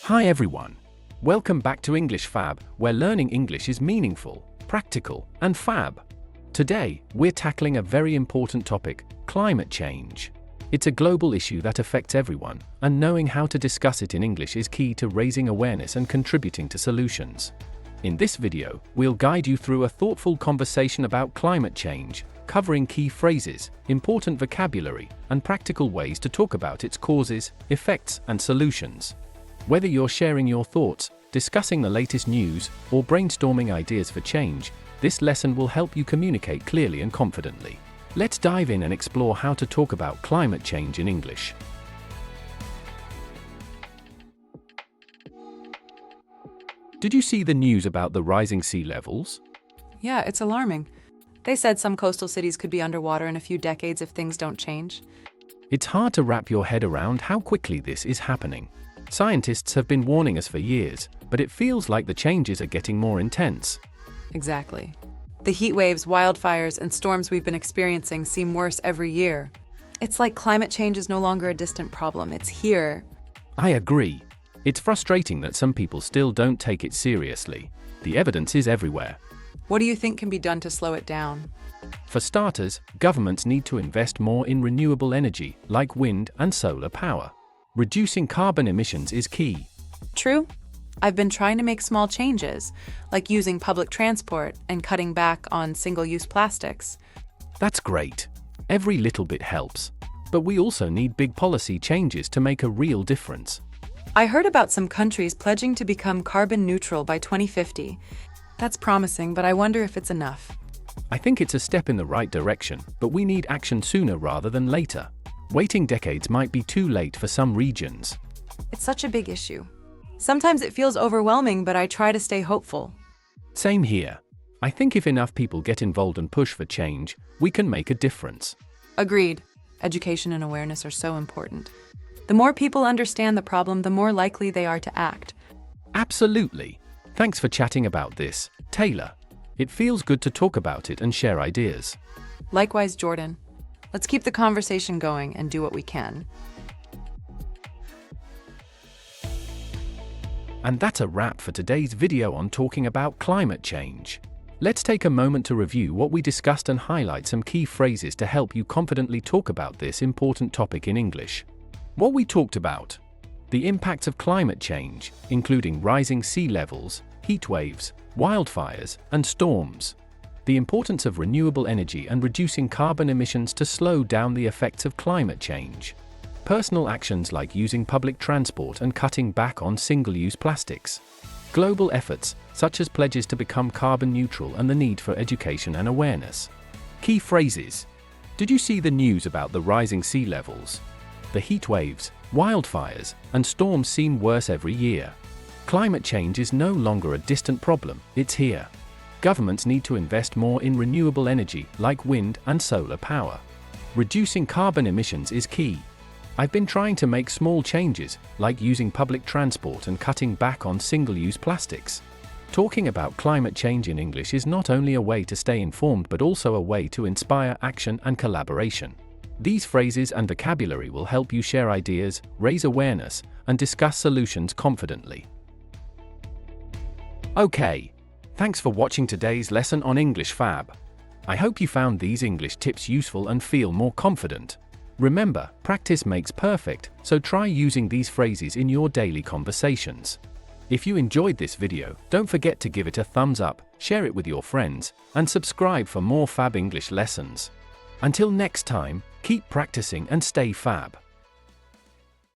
Hi everyone. Welcome back to English Fab, where learning English is meaningful, practical, and fab. Today, we're tackling a very important topic, climate change. It's a global issue that affects everyone, and knowing how to discuss it in English is key to raising awareness and contributing to solutions. In this video, we'll guide you through a thoughtful conversation about climate change, covering key phrases, important vocabulary, and practical ways to talk about its causes, effects, and solutions. Whether you're sharing your thoughts, discussing the latest news, or brainstorming ideas for change, this lesson will help you communicate clearly and confidently. Let's dive in and explore how to talk about climate change in English. Did you see the news about the rising sea levels? Yeah, it's alarming. They said some coastal cities could be underwater in a few decades if things don't change. It's hard to wrap your head around how quickly this is happening. Scientists have been warning us for years, but it feels like the changes are getting more intense. Exactly. The heatwaves, wildfires, and storms we've been experiencing seem worse every year. It's like climate change is no longer a distant problem, it's here. I agree. It's frustrating that some people still don't take it seriously. The evidence is everywhere. What do you think can be done to slow it down? For starters, governments need to invest more in renewable energy, like wind and solar power. Reducing carbon emissions is key. True. I've been trying to make small changes, like using public transport and cutting back on single-use plastics. That's great. Every little bit helps. But we also need big policy changes to make a real difference. I heard about some countries pledging to become carbon neutral by 2050. That's promising, but I wonder if it's enough. I think it's a step in the right direction, but we need action sooner rather than later. Waiting decades might be too late for some regions. It's such a big issue. Sometimes it feels overwhelming, but I try to stay hopeful. Same here. I think if enough people get involved and push for change, we can make a difference. Agreed. Education and awareness are so important. The more people understand the problem, the more likely they are to act. Absolutely. Thanks for chatting about this, Taylor. It feels good to talk about it and share ideas. Likewise, Jordan. Let's keep the conversation going and do what we can. And that's a wrap for today's video on talking about climate change. Let's take a moment to review what we discussed and highlight some key phrases to help you confidently talk about this important topic in English. What we talked about: the impacts of climate change, including rising sea levels, heat waves, wildfires, and storms. The importance of renewable energy and reducing carbon emissions to slow down the effects of climate change. Personal actions like using public transport and cutting back on single-use plastics. Global efforts, such as pledges to become carbon neutral and the need for education and awareness. Key phrases. Did you see the news about the rising sea levels? The heat waves, wildfires, and storms seem worse every year. Climate change is no longer a distant problem, it's here. Governments need to invest more in renewable energy, like wind and solar power. Reducing carbon emissions is key. I've been trying to make small changes, like using public transport and cutting back on single-use plastics. Talking about climate change in English is not only a way to stay informed but also a way to inspire action and collaboration. These phrases and vocabulary will help you share ideas, raise awareness, and discuss solutions confidently. Okay. Thanks for watching today's lesson on English Fab. I hope you found these English tips useful and feel more confident. Remember, practice makes perfect, so try using these phrases in your daily conversations. If you enjoyed this video, don't forget to give it a thumbs up, share it with your friends, and subscribe for more Fab English lessons. Until next time, keep practicing and stay fab.